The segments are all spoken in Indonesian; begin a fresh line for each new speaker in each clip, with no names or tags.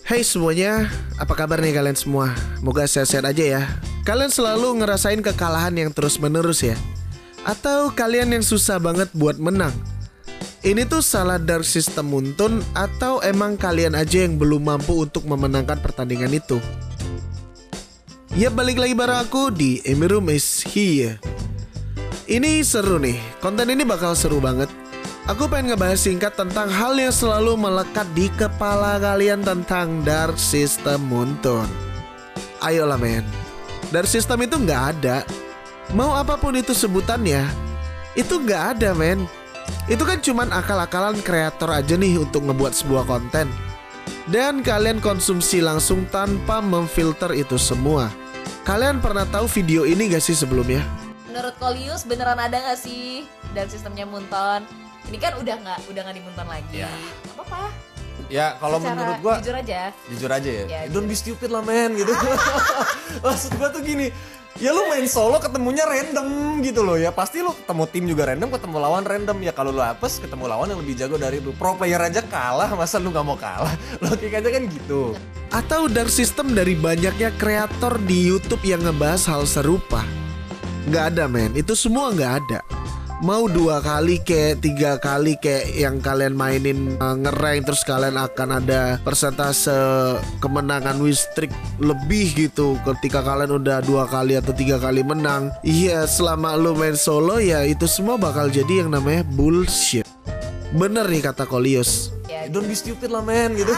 Hey semuanya, apa kabar nih kalian semua? Moga sehat-sehat aja ya. Kalian selalu ngerasain kekalahan yang terus-menerus ya? Atau kalian yang susah banget buat menang? Ini tuh salah Dark System Muntun atau emang kalian aja yang belum mampu untuk memenangkan pertandingan itu? Ya balik lagi bareng aku di Emirum is here. Ini seru nih, konten ini bakal seru banget. Aku pengen ngebahas singkat tentang hal yang selalu melekat di kepala kalian tentang Dark System Muntun. Ayolah men, Dark System itu nggak ada. Mau apapun itu sebutannya, itu nggak ada men. Itu kan cuman akal-akalan kreator aja nih untuk ngebuat sebuah konten. Dan kalian konsumsi langsung tanpa memfilter itu semua. Kalian pernah tahu video ini gak sih sebelumnya?
Menurut Kolius beneran ada gak sih Dark Systemnya Munton? Ini kan udah nggak dimunton lagi.
Ya.
Gak apa-apa.
Ya kalau menurut gua
Jujur aja
ya.
Ya,
Don't
jujur.
be stupid lah men gitu. Maksud gua tuh gini, ya lu main solo ketemunya random gitu loh ya. Pasti lu ketemu tim juga random, ketemu lawan random. Ya kalau lu apes ketemu lawan yang lebih jago dari lu. Pro player aja kalah, masa lu gak mau kalah? Logikanya kan gitu.
Atau Dark System dari banyaknya kreator di YouTube yang ngebahas hal serupa? Nggak ada men, itu semua nggak ada. Mau 2 kali kayak 3 kali kayak yang kalian mainin ngerank, terus kalian akan ada persentase kemenangan win streak lebih gitu ketika kalian udah 2 kali atau 3 kali menang. Iya, selama lu main solo ya itu semua bakal jadi yang namanya bullshit. Bener nih kata Kolius.
Ya,
Don't be stupid lah men gitu.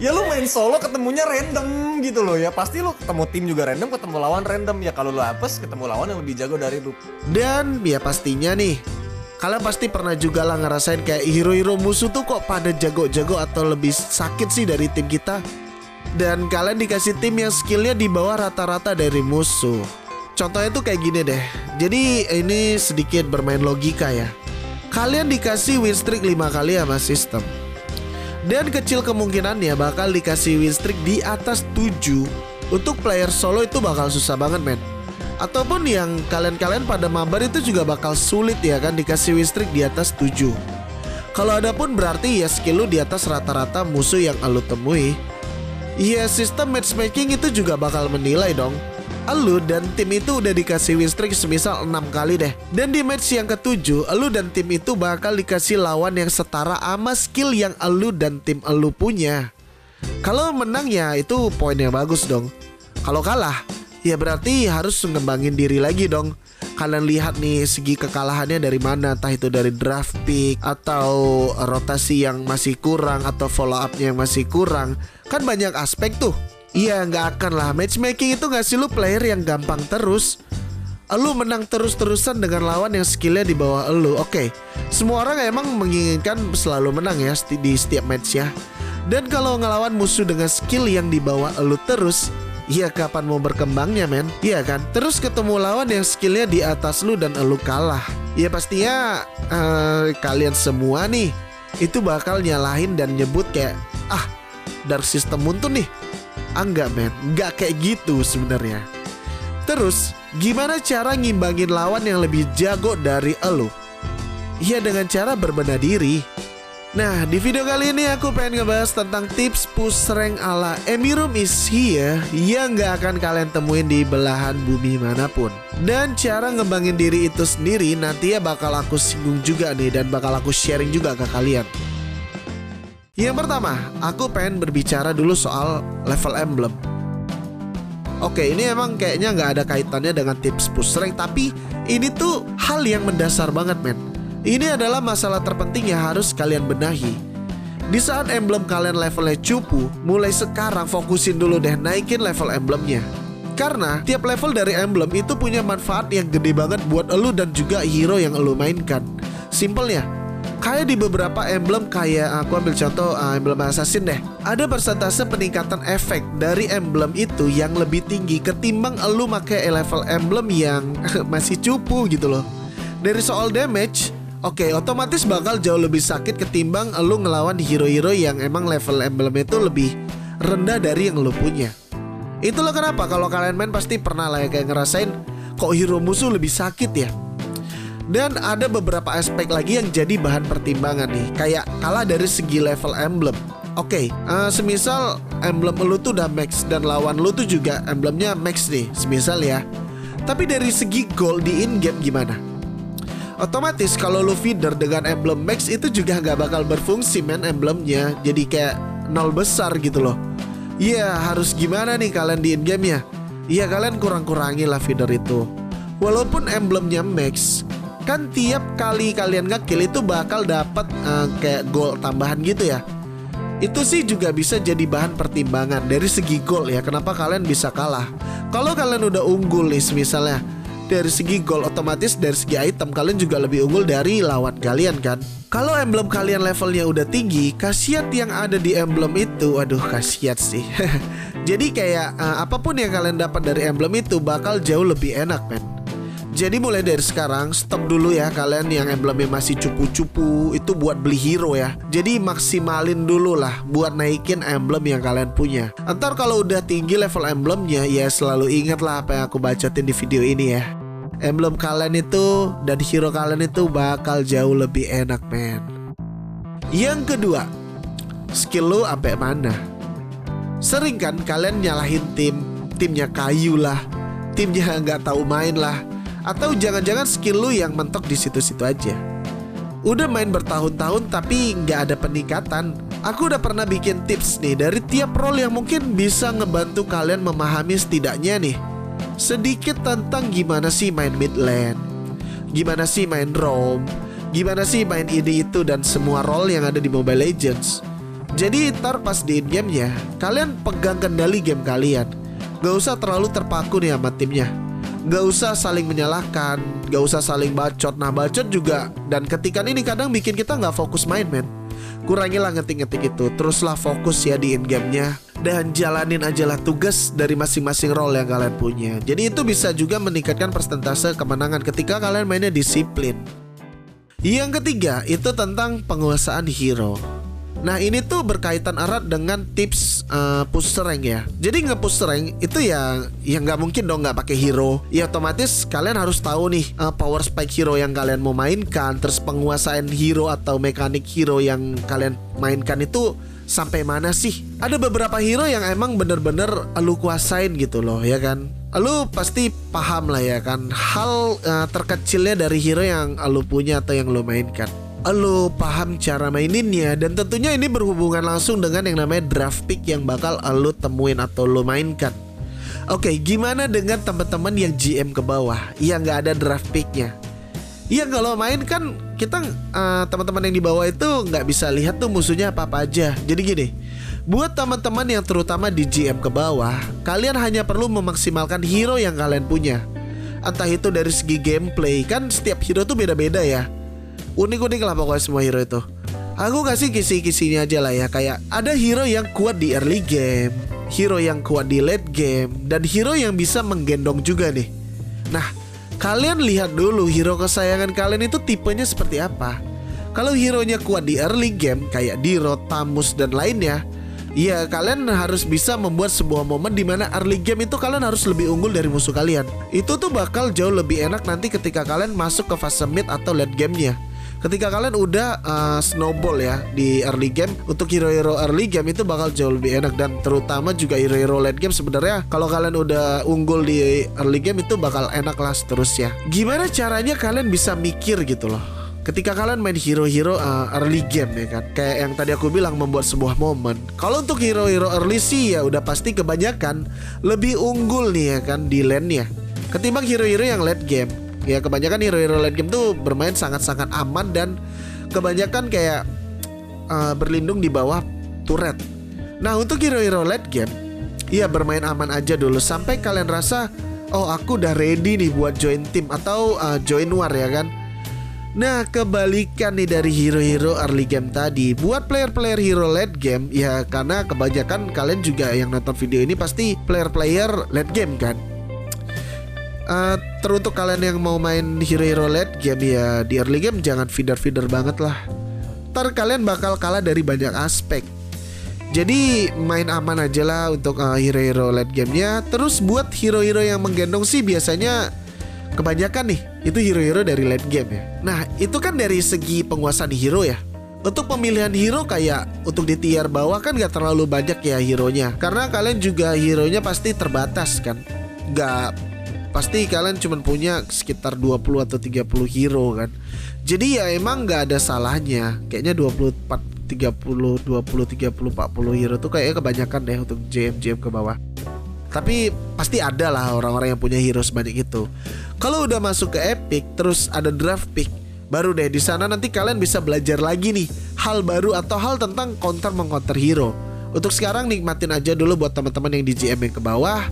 Ya lu main solo ketemunya random gitu loh ya. Pasti lu ketemu tim juga random, ketemu lawan random. Ya kalau lu apes ketemu lawan yang lebih jago dari lu.
Dan ya pastinya nih, kalian pasti pernah juga lah ngerasain kayak hero-hero musuh tuh kok pada jago-jago atau lebih sakit sih dari tim kita. Dan kalian dikasih tim yang skillnya di bawah rata-rata dari musuh. Contohnya tuh kayak gini deh. Jadi ini sedikit bermain logika ya. Kalian dikasih win streak 5 kali sama sistem, dan kecil kemungkinannya bakal dikasih win streak di atas 7. Untuk player solo itu bakal susah banget men. Ataupun yang kalian pada mabar itu juga bakal sulit ya kan dikasih win streak di atas 7. Kalau ada pun berarti ya skill lu di atas rata-rata musuh yang lu temui. Ya sistem matchmaking itu juga bakal menilai dong. Elu dan tim itu udah dikasih win streak semisal 6 kali deh. Dan di match yang ke-7, elu dan tim itu bakal dikasih lawan yang setara sama skill yang elu dan tim elu punya. Kalau menang ya itu poinnya bagus dong. Kalau kalah, ya berarti harus ngembangin diri lagi dong. Kalian lihat nih segi kekalahannya dari mana, entah itu dari draft pick atau rotasi yang masih kurang atau follow up-nya yang masih kurang. Kan banyak aspek tuh. Iya nggak akan lah, matchmaking itu ngasih lu player yang gampang terus. Lu menang terus-terusan dengan lawan yang skillnya di bawah lu. Oke, semua orang emang menginginkan selalu menang ya di setiap match ya. Dan kalau ngelawan musuh dengan skill yang di bawah lu terus, ya kapan mau berkembangnya men? Iya kan? Terus ketemu lawan yang skillnya di atas lu dan lu kalah. Ya pastinya kalian semua nih itu bakal nyalahin dan nyebut kayak Dark System Muntun nih. Enggak men, enggak kayak gitu sebenarnya. Terus, gimana cara ngimbangin lawan yang lebih jago dari elu? Ya dengan cara berbenah diri. Nah, di video kali ini aku pengen ngebahas tentang tips push rank ala Emirum is here yang gak akan kalian temuin di belahan bumi manapun. Dan cara ngembangin diri itu sendiri nanti ya bakal aku singgung juga nih dan bakal aku sharing juga ke kalian. Yang pertama, aku pengen berbicara dulu soal level emblem. Oke, ini emang kayaknya nggak ada kaitannya dengan tips push rank, tapi ini tuh hal yang mendasar banget men. Ini adalah masalah terpenting yang harus kalian benahi. Di saat emblem kalian levelnya cupu, mulai sekarang fokusin dulu deh naikin level emblemnya. Karena tiap level dari emblem itu punya manfaat yang gede banget buat elu dan juga hero yang elu mainkan. Simpelnya, kayak di beberapa emblem, kayak aku ambil contoh emblem assassin deh. Ada persentase peningkatan efek dari emblem itu yang lebih tinggi ketimbang elu pakai level emblem yang masih cupu gitu loh. Dari soal damage, oke, otomatis bakal jauh lebih sakit ketimbang elu ngelawan hero-hero yang emang level emblem itu lebih rendah dari yang elu punya. Itulah kenapa kalau kalian main pasti pernah lah ya kayak ngerasain kok hero musuh lebih sakit ya. Dan ada beberapa aspek lagi yang jadi bahan pertimbangan nih. Kayak kalah dari segi level emblem. Oke, semisal emblem lu tuh udah max dan lawan lu tuh juga emblemnya max nih, semisal ya. Tapi dari segi gold di in-game gimana? Otomatis kalau lu feeder dengan emblem max itu juga nggak bakal berfungsi men emblemnya. Jadi kayak nol besar gitu loh. Iya, harus gimana nih kalian di in-game ya? Iya, kalian kurang-kurangi lah feeder itu. Walaupun emblemnya max, kan tiap kali kalian nge-kill itu bakal dapat kayak gold tambahan gitu ya. Itu sih juga bisa jadi bahan pertimbangan dari segi gold ya, kenapa kalian bisa kalah. Kalau kalian udah unggul nih misalnya dari segi gold, otomatis dari segi item kalian juga lebih unggul dari lawan kalian kan. Kalau emblem kalian levelnya udah tinggi, khasiat yang ada di emblem itu, aduh khasiat sih. Jadi kayak apapun yang kalian dapat dari emblem itu bakal jauh lebih enak men. Jadi mulai dari sekarang stop dulu ya kalian yang emblemnya masih cupu-cupu itu buat beli hero ya. Jadi maksimalin dulu lah buat naikin emblem yang kalian punya. Ntar kalau udah tinggi level emblemnya ya selalu ingat lah apa yang aku bacotin di video ini ya. Emblem kalian itu dan hero kalian itu bakal jauh lebih enak men. Yang kedua, skill lu sampai mana? Sering kan kalian nyalahin timnya kayu lah, timnya nggak tahu main lah. Atau jangan-jangan skill lu yang mentok di situ-situ aja. Udah main bertahun-tahun tapi nggak ada peningkatan. Aku udah pernah bikin tips nih dari tiap role yang mungkin bisa ngebantu kalian memahami setidaknya nih sedikit tentang gimana sih main mid lane, gimana sih main roam, gimana sih main ini itu dan semua role yang ada di Mobile Legends. Jadi ntar pas di in-game-nya kalian pegang kendali game kalian. Gak usah terlalu terpaku nih sama timnya. Gak usah saling menyalahkan, gak usah saling bacot. Nah bacot juga dan ketikan ini kadang bikin kita gak fokus main men. Kurangilah ngetik-ngetik itu. Teruslah fokus ya di in-game-nya dan jalanin aja lah tugas dari masing-masing role yang kalian punya. Jadi itu bisa juga meningkatkan persentase kemenangan ketika kalian mainnya disiplin. Yang ketiga itu tentang penguasaan hero. Nah ini tuh berkaitan erat dengan tips push rank ya. Jadi nge-push rank itu ya nggak mungkin dong nggak pakai hero. Ya otomatis kalian harus tahu nih power spike hero yang kalian mau mainkan, terus penguasaan hero atau mekanik hero yang kalian mainkan itu sampai mana sih. Ada beberapa hero yang emang bener-bener lu kuasain gitu loh ya kan. Lu pasti paham lah ya kan hal terkecilnya dari hero yang lu punya atau yang lu mainkan. Lu paham cara maininnya dan tentunya ini berhubungan langsung dengan yang namanya draft pick yang bakal lu temuin atau lu mainkan. Oke, gimana dengan teman-teman yang GM ke bawah yang nggak ada draft picknya? Ya kalau main kan kita teman-teman yang di bawah itu nggak bisa lihat tuh musuhnya apa-apa aja. Jadi gini, buat teman-teman yang terutama di GM ke bawah, kalian hanya perlu memaksimalkan hero yang kalian punya. Entah itu dari segi gameplay, kan setiap hero tuh beda-beda ya. Unik-unik lah pokoknya semua hero itu. Aku kasih kisi-kisinya aja lah ya. Kayak ada hero yang kuat di early game, hero yang kuat di late game, dan hero yang bisa menggendong juga nih. Nah, kalian lihat dulu hero kesayangan kalian itu tipenya seperti apa. Kalau hero-nya kuat di early game kayak Diro, Tamus, dan lainnya, ya kalian harus bisa membuat sebuah momen di mana early game itu kalian harus lebih unggul dari musuh kalian. Itu tuh bakal jauh lebih enak nanti ketika kalian masuk ke fase mid atau late game-nya. Ketika kalian udah snowball ya di early game, untuk hero-hero early game itu bakal jauh lebih enak. Dan terutama juga hero-hero late game sebenarnya kalau kalian udah unggul di early game itu bakal enak lah seterusnya. Gimana caranya kalian bisa mikir gitu loh ketika kalian main hero-hero early game ya kan. Kayak yang tadi aku bilang, membuat sebuah momen. Kalau untuk hero-hero early sih ya udah pasti kebanyakan lebih unggul nih ya kan di lane-nya ketimbang hero-hero yang late game. Ya kebanyakan hero-hero late game tuh bermain sangat-sangat aman dan kebanyakan kayak berlindung di bawah turret. Nah untuk hero-hero late game, ya bermain aman aja dulu sampai kalian rasa oh aku udah ready nih buat join tim atau join war ya kan. Nah kebalikan nih dari hero-hero early game tadi, buat player-player hero late game ya, karena kebanyakan kalian juga yang nonton video ini pasti player-player late game kan. Teruntuk kalian yang mau main hero-hero late game ya di early game jangan feeder-feeder banget lah. Ntar kalian bakal kalah dari banyak aspek. Jadi main aman aja lah untuk hero-hero late game-nya. Terus buat hero-hero yang menggendong sih biasanya kebanyakan nih itu hero-hero dari late game ya. Nah itu kan dari segi penguasaan hero ya. Untuk pemilihan hero kayak untuk di tier bawah kan gak terlalu banyak ya hero-nya. Karena kalian juga hero-nya pasti terbatas kan. Gak pasti kalian cuma punya sekitar 20 atau 30 hero kan. Jadi ya emang gak ada salahnya. Kayaknya 24, 30, 20, 30, 40 hero tuh kayaknya kebanyakan deh untuk JM ke bawah. Tapi pasti ada lah orang-orang yang punya hero sebanyak itu. Kalau udah masuk ke epic terus ada draft pick, baru deh di sana nanti kalian bisa belajar lagi nih hal baru atau hal tentang counter mengcounter hero. Untuk sekarang nikmatin aja dulu buat teman-teman yang di GM yang ke bawah.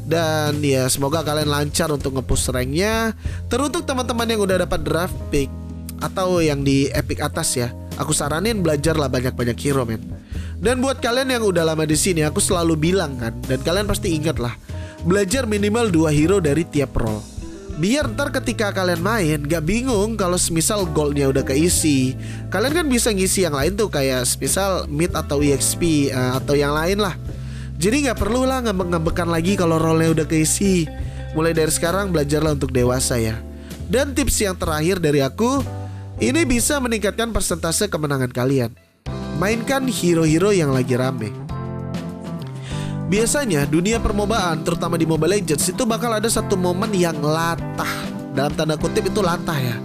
Dan ya semoga kalian lancar untuk nge-push ranknya. Teruntuk teman-teman yang udah dapat draft pick atau yang di epic atas ya, aku saranin belajarlah banyak-banyak hero men. Dan buat kalian yang udah lama di sini, aku selalu bilang kan, dan kalian pasti ingat lah, belajar minimal 2 hero dari tiap role. Biar ntar ketika kalian main gak bingung kalau semisal goldnya udah keisi. Kalian kan bisa ngisi yang lain tuh kayak semisal mid atau EXP atau yang lain lah. Jadi gak perlu lah ngambek-ngambekan lagi kalau role-nya udah keisi. Mulai dari sekarang belajarlah untuk dewasa ya. Dan tips yang terakhir dari aku, ini bisa meningkatkan persentase kemenangan kalian. Mainkan hero-hero yang lagi rame. Biasanya dunia permobaan, terutama di Mobile Legends, itu bakal ada satu momen yang latah. Dalam tanda kutip itu latah ya.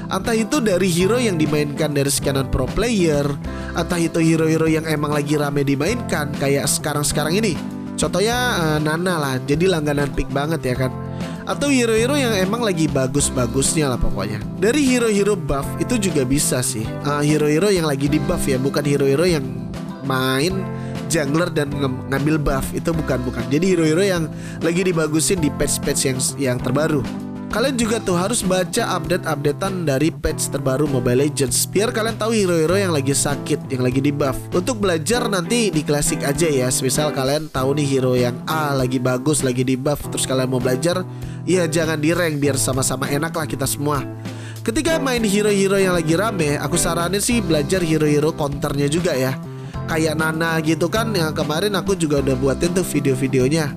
Entah itu dari hero yang dimainkan dari sekianan pro player, entah itu hero-hero yang emang lagi rame dimainkan, kayak sekarang-sekarang ini. Contohnya Nana lah, jadi langganan pick banget ya kan. Atau hero-hero yang emang lagi bagus-bagusnya lah pokoknya. Dari hero-hero buff itu juga bisa sih. Hero-hero yang lagi di buff ya, bukan hero-hero yang main jungler dan ngambil buff, itu bukan. Jadi hero-hero yang lagi dibagusin di patch-patch yang terbaru. Kalian juga tuh harus baca update-updatean dari patch terbaru Mobile Legends biar kalian tahu hero-hero yang lagi sakit, yang lagi di buff. Untuk belajar nanti di klasik aja ya. Misal kalian tahu nih hero yang A lagi bagus, lagi di buff, terus kalian mau belajar, ya jangan di rank biar sama-sama enak lah kita semua. Ketika main hero-hero yang lagi rame, aku saranin sih belajar hero-hero counternya juga ya. Kayak Nana gitu kan, yang kemarin aku juga udah buatin tuh video-videonya.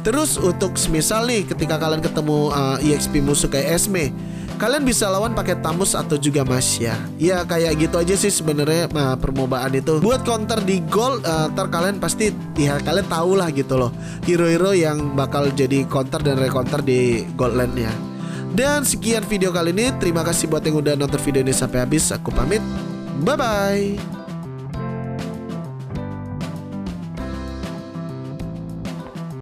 Terus untuk semisal nih ketika kalian ketemu EXP musuh kayak Esme, kalian bisa lawan pakai Tamus atau juga Masya. Ya kayak gitu aja sih sebenarnya permobaan itu. Buat counter di gold, ntar kalian pasti ya kalian tahu lah gitu loh hero-hero yang bakal jadi counter dan recounter di gold landnya. Dan sekian video kali ini. Terima kasih buat yang udah nonton video ini sampai habis. Aku pamit. Bye bye.